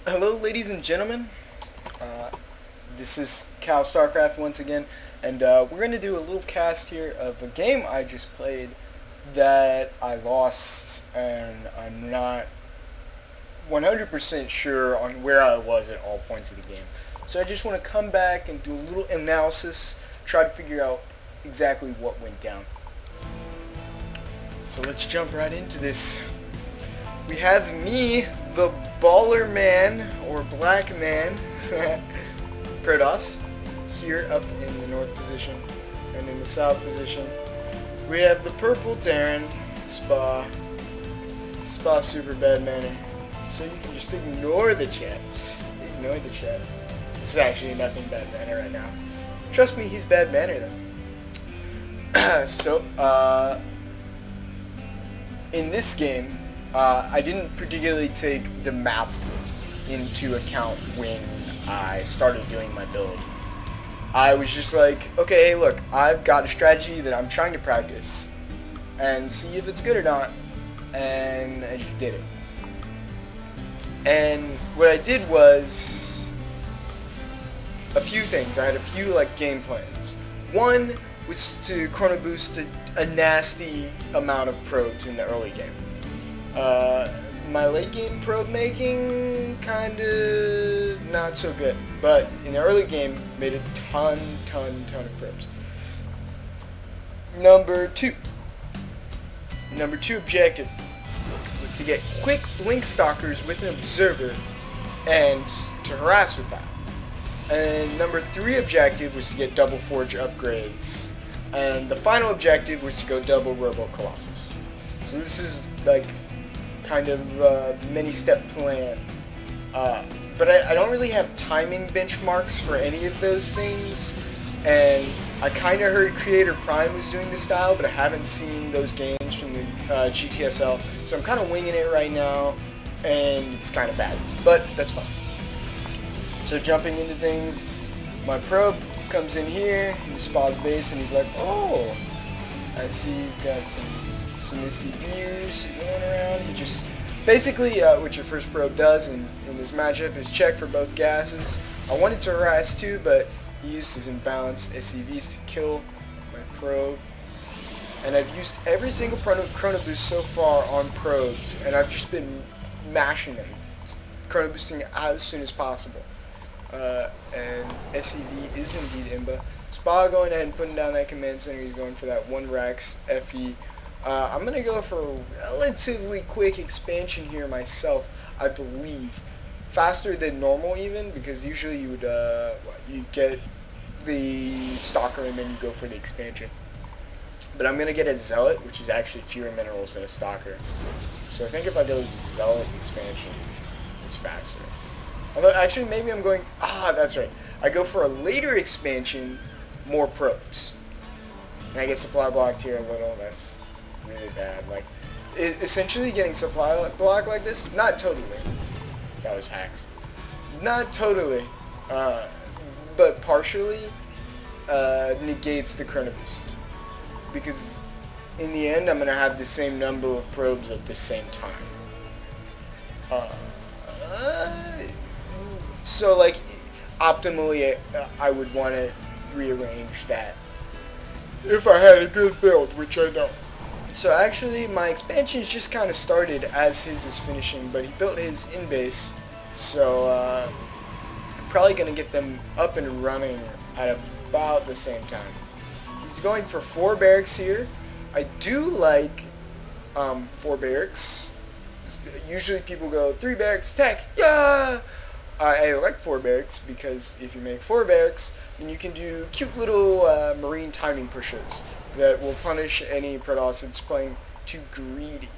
Hello, ladies and gentlemen. Uh, this is Cal StarCraft once again, and we're going to do a little cast here of a game I just played that I lost, and I'm not 100% sure on where I was at all points of the game. So I just want to come back and do a little analysis, try to figure out exactly what went down. So let's jump right into this. We have me, the baller man, or black man, Protoss, here up in the north position, and in the south position, we have the purple Terran, Spa super bad manner. So you can just ignore the chat. Ignore the chat. This is actually nothing bad manner right now. Trust me, he's bad manner though. In this game, I didn't particularly take the map into account when I started doing my build. I was just like, okay, hey, look, I've got a strategy that I'm trying to practice and see if it's good or not, and I just did it. And what I did was a few things. I had a few game plans. One was to chrono boost a nasty amount of probes in the early game. My late game probe making kinda not so good, but in the early game made a ton of probes. Number two objective was to get quick blink stalkers with an observer and to harass with that. And number three objective was to get double forge upgrades. And the final objective was to go double Robo Colossus. So this is kind of a many-step plan. But I don't really have timing benchmarks for any of those things. And I kind of heard Creator Prime was doing this style, but I haven't seen those games from the GTSL. So I'm kind of winging it right now, and it's kind of bad. But that's fine. So jumping into things, my probe comes in here, he Spa's base, and he's like, oh, I see you've got some SCVs going around. He just, basically what your first probe does in this matchup is check for both gases. I wanted to harass too, but he used his imbalanced SCVs to kill my probe. And I've used every single chrono boost so far on probes, and I've just been mashing them, chrono boosting as soon as possible. And SCV is indeed Imba. Spa going ahead and putting down that command center. He's going for that 1 Rax FE. I'm going to go for a relatively quick expansion here myself, I believe. Faster than normal even, because usually you would you'd get the Stalker and then you go for the expansion. But I'm going to get a Zealot, which is actually fewer minerals than a Stalker. So I think if I go Zealot expansion, it's faster. Although, actually, maybe I'm going... that's right. I go for a later expansion, more probes. And I get supply blocked here a little. That's really bad. Essentially getting supply blocked like this, not totally. That was hacks. Not totally. But partially negates the chrono boost. Because in the end, I'm going to have the same number of probes at the same time. So, optimally, I would want to rearrange that if I had a good build, which I don't. So, actually, my expansions just kind of started as his is finishing, but he built his in-base, so I'm probably going to get them up and running at about the same time. He's going for 4 barracks here. I do like 4 barracks. Usually people go 3 barracks, tech, yeah! I like 4 barracks because if you make 4 barracks, then you can do cute little marine timing pushers that will punish any Protoss that's playing too greedy.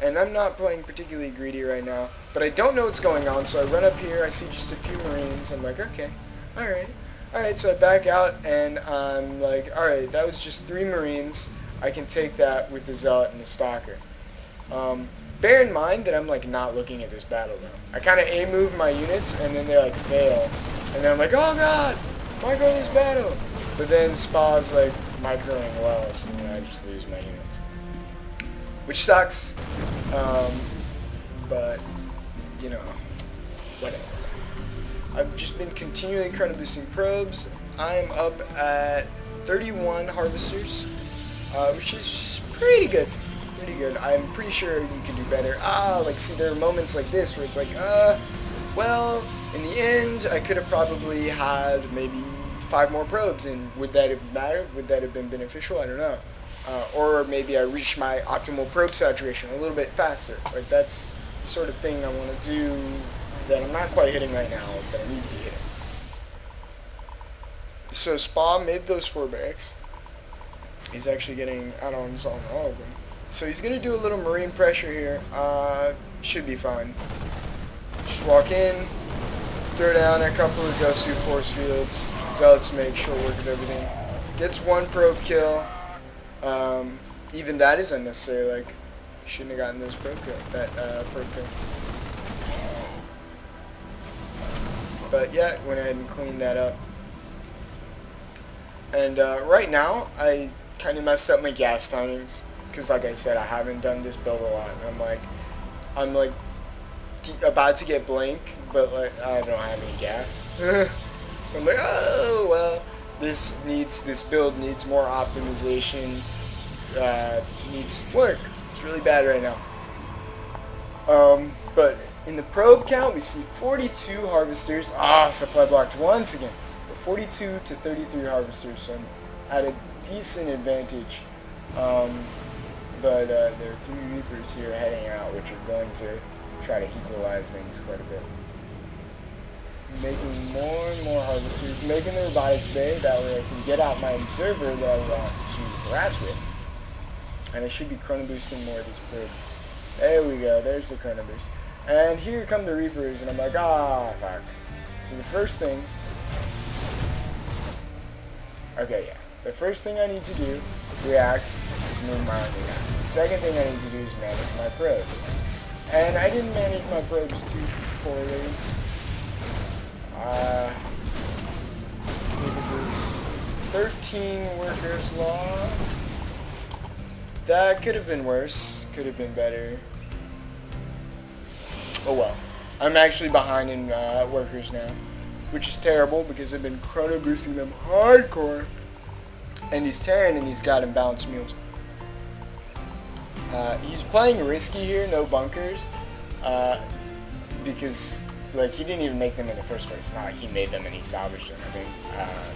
And I'm not playing particularly greedy right now, but I don't know what's going on, so I run up here, I see just a few marines, I'm like, okay, alright, so I back out, and I'm like, alright, that was just 3 marines, I can take that with the Zealot and the Stalker. Bear in mind that I'm not looking at this battle though. I kind of A-move my units and then they fail. And then I'm like, oh god, micro this battle. But then Spa's microing well, so then I just lose my units. Which sucks. But, you know, whatever. I've just been continually kind of boosting probes. I'm up at 31 harvesters, which is pretty good. Pretty good. I'm pretty sure you can do better. Like, see, there are moments like this where it's like, well, in the end, I could have probably had maybe 5 more probes, and would that have mattered? Would that have been beneficial? I don't know. Or maybe I reached my optimal probe saturation a little bit faster. Like, that's the sort of thing I want to do that I'm not quite hitting right now, that I need to be hitting. So Spa made those 4 barracks. He's actually getting add-ons on all of them. So he's going to do a little marine pressure here. Should be fine. Just walk in, throw down a couple of Gosu force fields. Zealots make short work of everything. Gets 1 probe kill. Even that is unnecessary. Like, shouldn't have gotten those probe kill. Probe kill. But yeah, went ahead and cleaned that up. And right now, I kind of messed up my gas timings. Because like I said, I haven't done this build a lot. And I'm like about to get blank, but like I don't have any gas. So I'm like, oh well, this build needs more optimization. Needs work. It's really bad right now. But in the probe count, we see 42 harvesters. Supply blocked once again. 42 to 33 harvesters, so I'm at a decent advantage. But there are 3 Reapers here heading out, which are going to try to equalize things quite a bit. Making more and more harvesters, making the robotics bay, that way I can get out my observer that I want to harass with. And I should be chrono boosting more of these probes. There we go, there's the chrono boost. And here come the Reapers, and I'm like, fuck. So the first thing... Okay, yeah. The first thing I need to do, react, is move my army around. Second thing I need to do is manage my probes. And I didn't manage my probes too poorly. Let's look at this. 13 workers lost. That could have been worse. Could have been better. Oh well. I'm actually behind in workers now, which is terrible because I've been chrono boosting them hardcore. And he's Terran and he's got imbalanced mules. He's playing risky here, no bunkers, because like he didn't even make them in the first place. It's not like he made them and he salvaged them. I think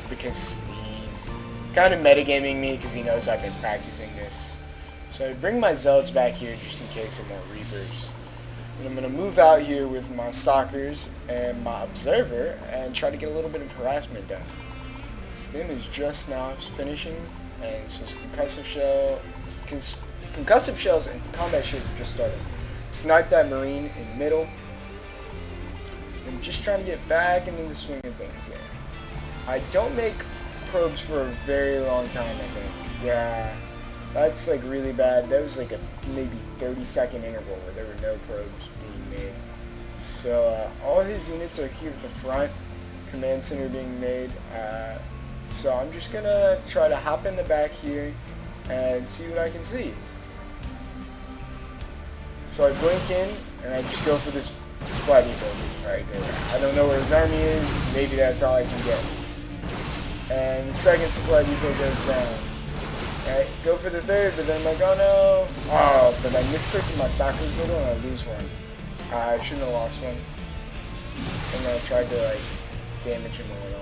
because he's kind of metagaming me because he knows I've been practicing this. So I bring my zealots back here just in case of more Reapers. And I'm going to move out here with my stalkers and my observer and try to get a little bit of harassment done. Stim is just now finishing, and so concussive shells and combat shields are just starting. Snipe that marine in the middle. I'm just trying to get back into the swing of things here. I don't make probes for a very long time, I think. Yeah, that's like really bad. That was like a maybe 30-second interval where there were no probes being made. So all his units are here at the front. Command center being made. So I'm just gonna try to hop in the back here and see what I can see. So I blink in and I just go for this supply depot right there. I don't know where his army is. Maybe that's all I can get. And the second supply depot goes down. Alright, go for the third, but then I'm like, oh no. But I misclicked my soccer's little and I lose one. I shouldn't have lost one. And then I tried to like damage him a little.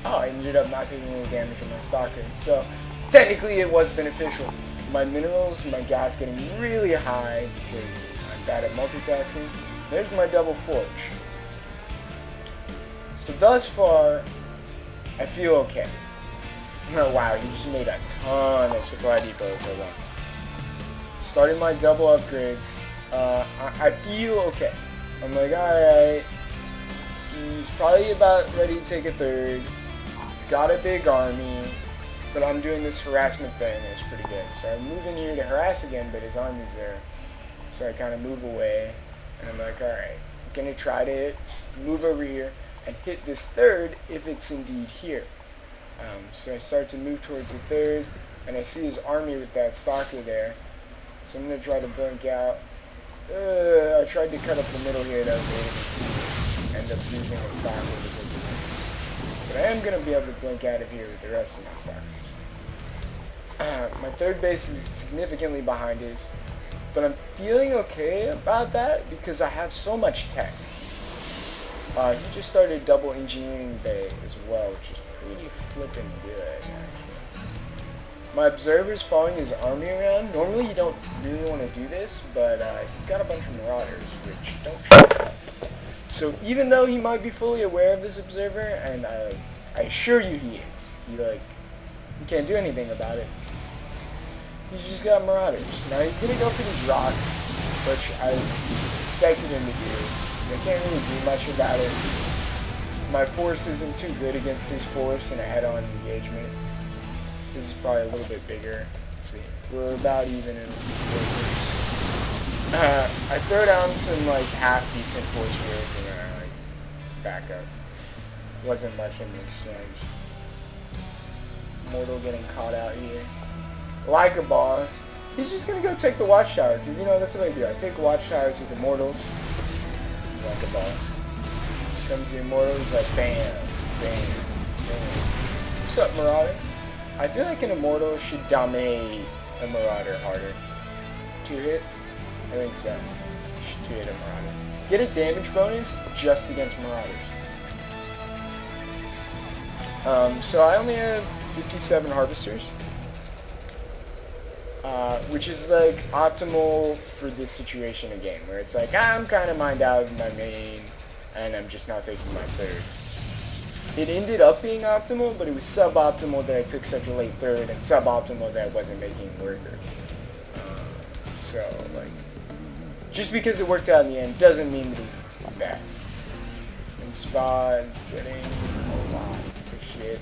I ended up not taking any damage on my stalker. So technically it was beneficial. My minerals, my gas getting really high because I'm bad at multitasking. There's my double forge. So thus far, I feel okay. Oh wow, he just made a ton of supply depots at once. Starting my double upgrades, I feel okay. I'm like, alright, he's probably about ready to take a third. He's got a big army, but I'm doing this harassment thing and it's pretty good. So I'm moving here to harass again, but his army's there. So I kind of move away, and I'm like, alright, I'm going to try to move over here and hit this third if it's indeed here. So I start to move towards the third, and I see his army with that stalker there. So I'm going to try to blink out. I tried to cut up the middle here, that was end up losing a stalker because of it. But I am going to be able to blink out of here with the rest of my stalkers. My third base is significantly behind his, but I'm feeling okay about that because I have so much tech. He just started double engineering bay as well, which is pretty flippin' good, actually. My observer's following his army around. Normally you don't really want to do this, but he's got a bunch of marauders, which don't show up. So even though he might be fully aware of this observer, and I assure you he is, he can't do anything about it. He's just got marauders. Now he's gonna go for these rocks, which I expected him to do. I can't really do much about it. My force isn't too good against his force in a head-on engagement. This is probably a little bit bigger. Let's see. We're about even in forces. I throw down some half-decent force here and then I back up. Wasn't much in the exchange. Mortal getting caught out here. Like a boss. He's just gonna go take the watchtower, because that's what I do. I take watchtowers with immortals. Like a boss. Comes the immortal, he's like bam, bam, bam. What's up, Marauder? I feel like an immortal should dominate a Marauder harder. 2-hit? I think so. Should 2-hit a Marauder. Get a damage bonus just against Marauders. So I only have 57 Harvesters. Which is optimal for this situation again, where it's I'm kind of mined out of my main, and I'm just now taking my third. It ended up being optimal, but it was suboptimal that I took such a late third, and suboptimal that I wasn't making workers. Just because it worked out in the end doesn't mean that it's the best. And Spa is getting a lot of shit.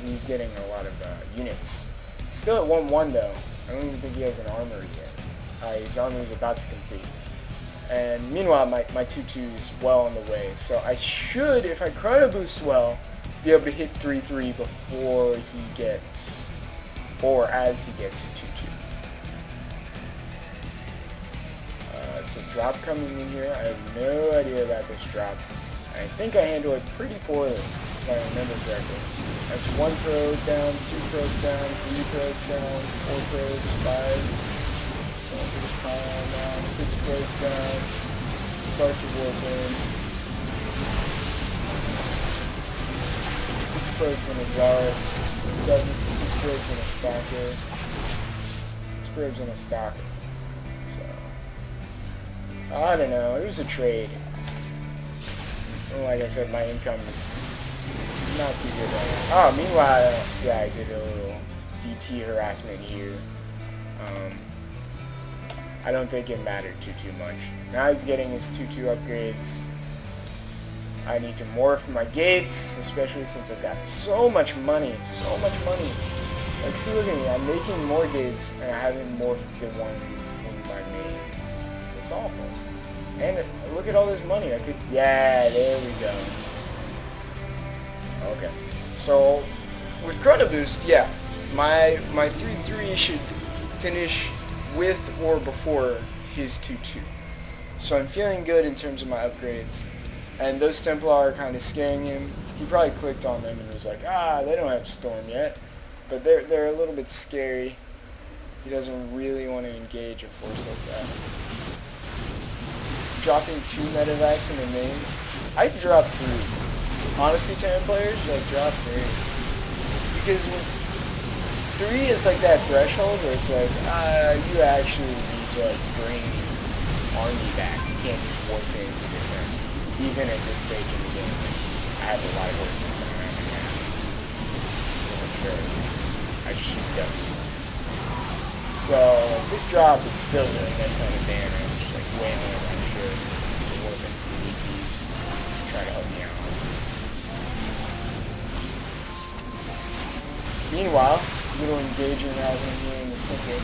He's getting a lot of units. Still at 1-1 though. I don't even think he has an armor yet. His armor is about to complete. And meanwhile, my 2-2 is well on the way. So I should, if I chrono boost well, be able to hit 3-3 before he gets, or as he gets 2-2. So drop coming in here. I have no idea about this drop. I think I handle it pretty poorly, if I remember correctly. That's 1 probe down, 2 probes down, 3 probes down, 4 probes, 5. Now 6 probes down. Start to warp in. 6 probes in a Zard. 6 probes in a Stalker. 6 probes in a Stalker. So I don't know. It was a trade. Like I said, my income is not too good right now. Oh, meanwhile, yeah, I did a little DT harassment here. I don't think it mattered too much. Now he's getting his 2-2 upgrades. I need to morph my gates, especially since I've got so much money. So much money. See, look at me. I'm making more gates, and I haven't morphed the ones in my main. It's awful. And look at all this money. I could... Yeah, there we go. Okay. So, with Chrono Boost, yeah. My 3-3 should finish with or before his 2-2. So I'm feeling good in terms of my upgrades. And those Templar are kind of scaring him. He probably clicked on them and was like, they don't have Storm yet. But they're a little bit scary. He doesn't really want to engage a force like that. Dropping 2 medevacs in the main. I'd drop 3. Honestly, Terran players, drop 3. Because 3 is that threshold where it's you actually need to bring army back. You can't just warp into different, even at this stage in the game. I have a lot of horses and I'm sure I just shoot them. So this drop is still doing a ton of damage, way more than I should. Warp into the DPs, try to help me out. Meanwhile, little engaging happening here in the center.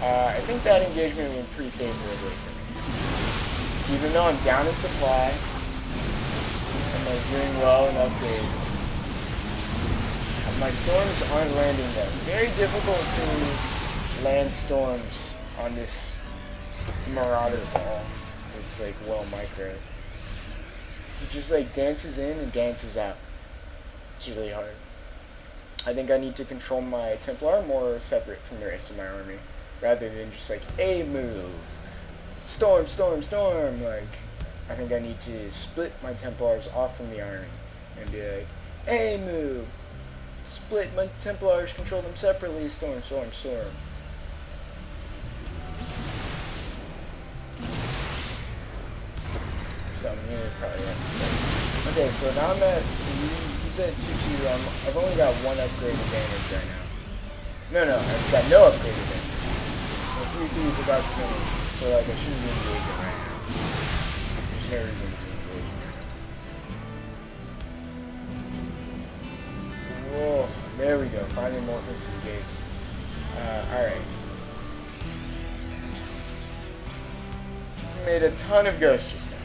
I think that engagement went pretty favorably for me. Even though I'm down in supply, and doing well in upgrades, my storms aren't landing though. Very difficult to land storms on this Marauder ball. It's well micro. He just like dances in and dances out. It's really hard. I think I need to control my Templar more separate from the rest of my army, rather than just like a move, storm, storm, storm. Like, I think I need to split my Templars off from the army and be like, a move, split my Templars, control them separately, storm, storm, storm. So I'm here probably. Okay, so now I'm at. He's at 2-2. I've only got one upgrade advantage right now. No, I've got no upgrade advantage. The 3-3 is about to finish, so like I shouldn't be engaging right now. There's no reason to be engaging right now. Whoa, there we go. Finally more hits and gates. Alright. Made a ton of ghosts just now.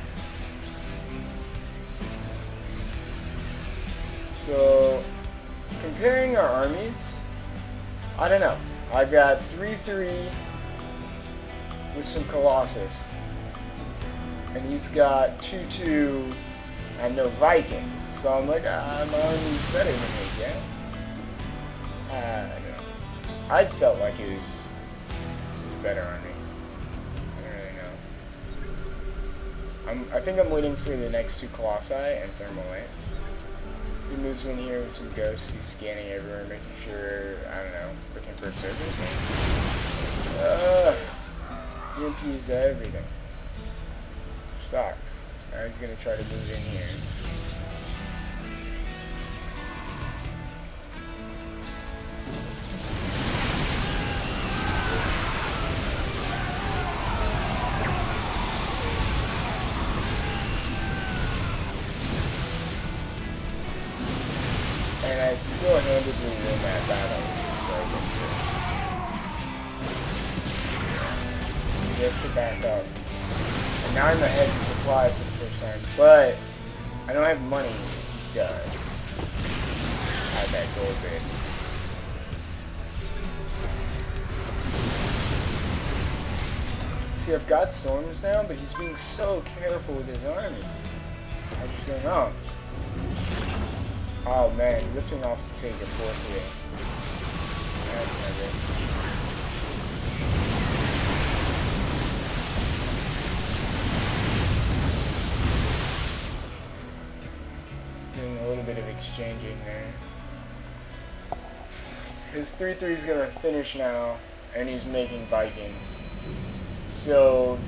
So, comparing our armies, I don't know. I've got 3-3 with some Colossus, and he's got 2-2 and no Vikings. So I'm like, my army's better than his, yeah? I don't know. I felt like it was a better army. I don't really know. I think I'm waiting for the next two Colossi and Thermal Lance. He moves in here with some ghosts. He's scanning everywhere, making sure, I don't know, looking for observers. EMPs everything. Sucks. Now he's gonna try to move in here. And I still handedly win that battle. So he has to back up. And now I'm ahead in supply for the first time. But I don't have money. He does. I have that gold base. See, I've got storms now, but he's being so careful with his army. I just don't know. Oh man, lifting off to take a 4-3. That's not good. Doing a little bit of exchanging there. His 3-3 is gonna finish now, and he's making Vikings. So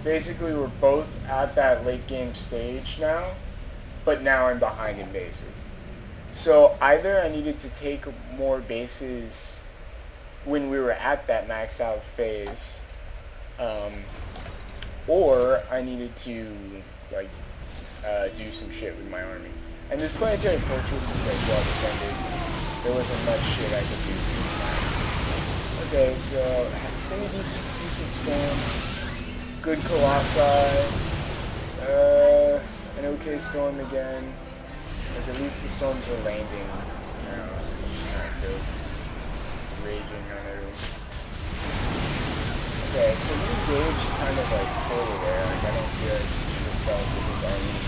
basically we're both at that late game stage now, but now I'm behind in bases. So either I needed to take more bases when we were at that maxed out phase, or I needed to like do some shit with my army. And this planetary fortress is like well defended. There wasn't much shit I could do. Okay, so semi-decent storm, good Colossi, an okay storm again. Like at least the storms are landing. Not just raging on everything. Okay, so we engaged kind of like poorly there. Like I don't feel like he should have felt that his army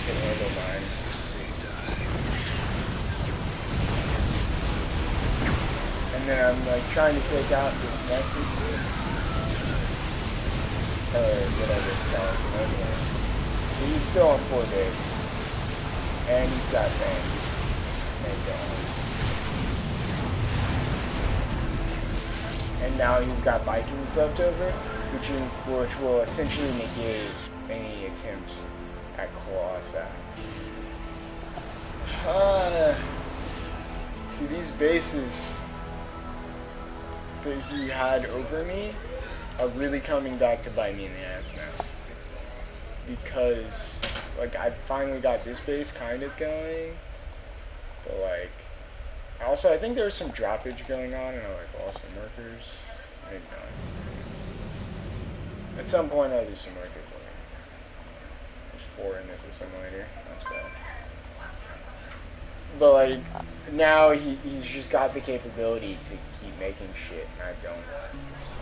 could handle mine. And then I'm like trying to take out this Nexus. Or whatever it's called. You know what I'm saying? But he's still on 4 days. And he's got bang. And now he's got Vikings left over, which will essentially negate any attempts at Colossi. See, these bases that he had over me are really coming back to bite me in the ass now. Because like I finally got this base kind of going, but like also I think there was some droppage going on and I like lost some workers. Maybe not. At some point I'll do some workers. There's 4 in this assimilator. That's bad. But like now he's just got the capability to keep making shit and I don't. So,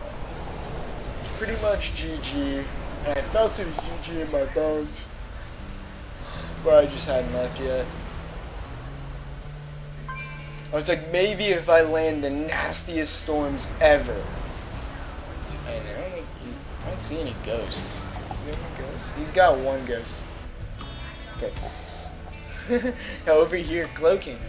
pretty much GG. And I felt it was GG in my bones. but I just hadn't left yet. I was like, maybe if I land the nastiest storms ever. And I don't see any ghosts. Do you have any ghosts? He's got one ghost. That's over here cloaking.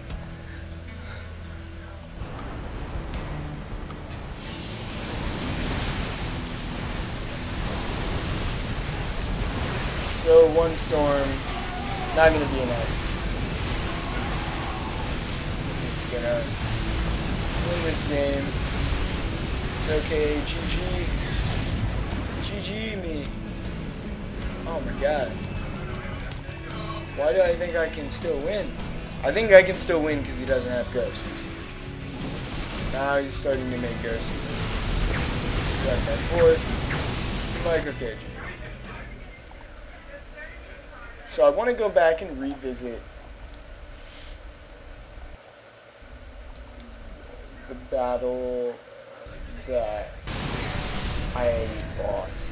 So one storm, not gonna be enough. It's gonna win this game. It's okay, GG. GG me. Oh my god. Why do I think I can still win? I think I can still win because he doesn't have ghosts. Now he's starting to make ghosts. Strike that fourth. Like, okay, GG. So I want to go back and revisit the battle that I lost.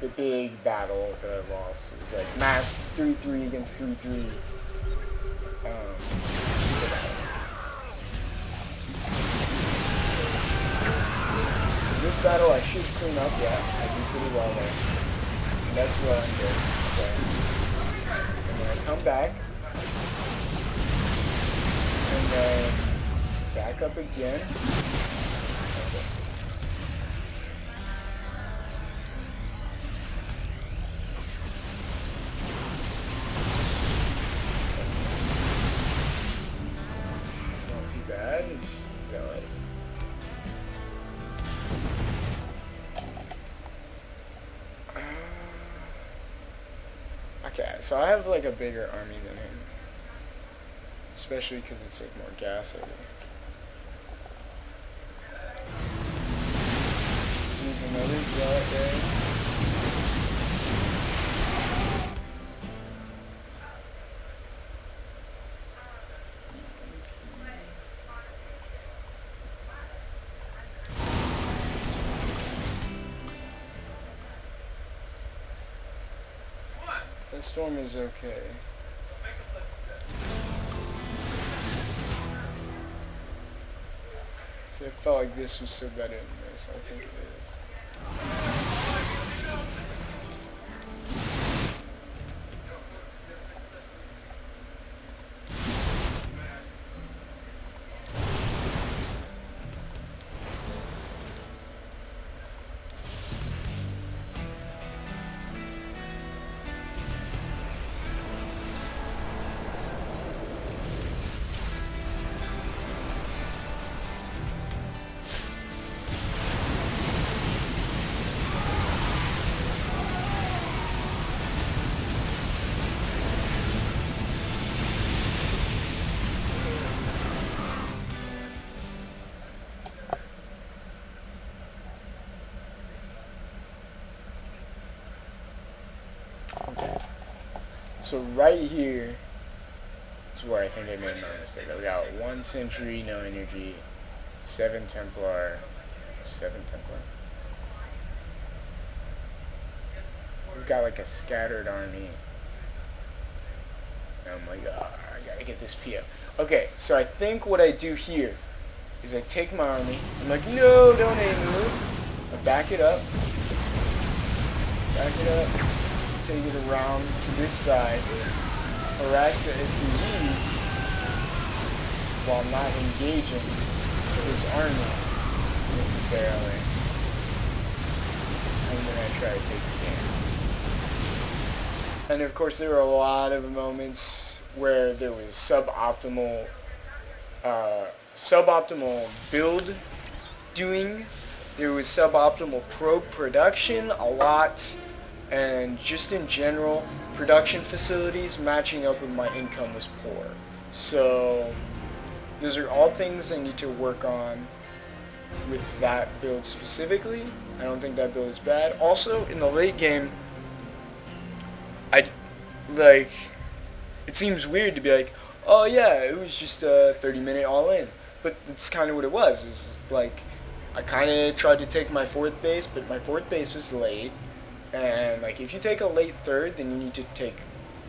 The big battle that I lost. It was like match 3-3 against 3-3. So this battle I should clean up. Yeah, I did pretty well there. That's what I'm doing. Okay. And then I come back. And then back up again. Okay. It's not too bad. It's just valid. Okay, so I have like a bigger army than him. Especially because it's like more gas heavy. Use another zealot there. That storm is okay. See, I felt like this was so better than this. I think it is. So right here is where I think I made my mistake. I got 1 sentry, no energy, 7 Templar, 7 Templar. We've got like a scattered army. And I'm like, oh, I gotta get this PO. Okay, so I think what I do here is I take my army. I'm like, no, don't aim move. I back it up. Back it up. Take it around to this side. Harass the SCVs while not engaging his army necessarily. And then I try to take the game. And of course there were a lot of moments where there was suboptimal build doing. There was suboptimal probe production a lot, and just in general, production facilities matching up with my income was poor. So those are all things I need to work on with that build specifically. I don't think that build is bad. Also, in the late game, it seems weird to be like, oh yeah, it was just a 30-minute all-in. But it's kind of what it was. It's like, I kind of tried to take my 4th base, but my 4th base was late. And like if you take a late third, then you need to take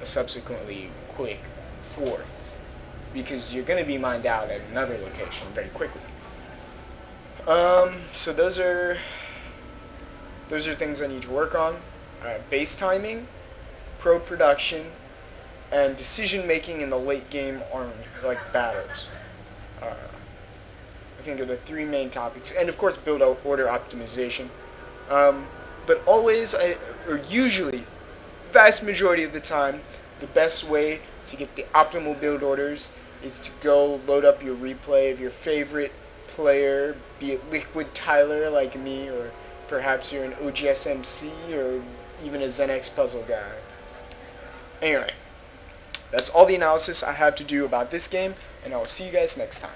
a subsequently quick fourth, because you're going to be mined out at another location very quickly. So those are things I need to work on. Base timing, pro production, and decision making in the late game armed like battles. I think are the three main topics, and of course build order optimization. But always, or usually, vast majority of the time, the best way to get the optimal build orders is to go load up your replay of your favorite player, be it Liquid Tyler like me, or perhaps you're an OGSMC, or even a ZenX puzzle guy. Anyway, that's all the analysis I have to do about this game, and I will see you guys next time.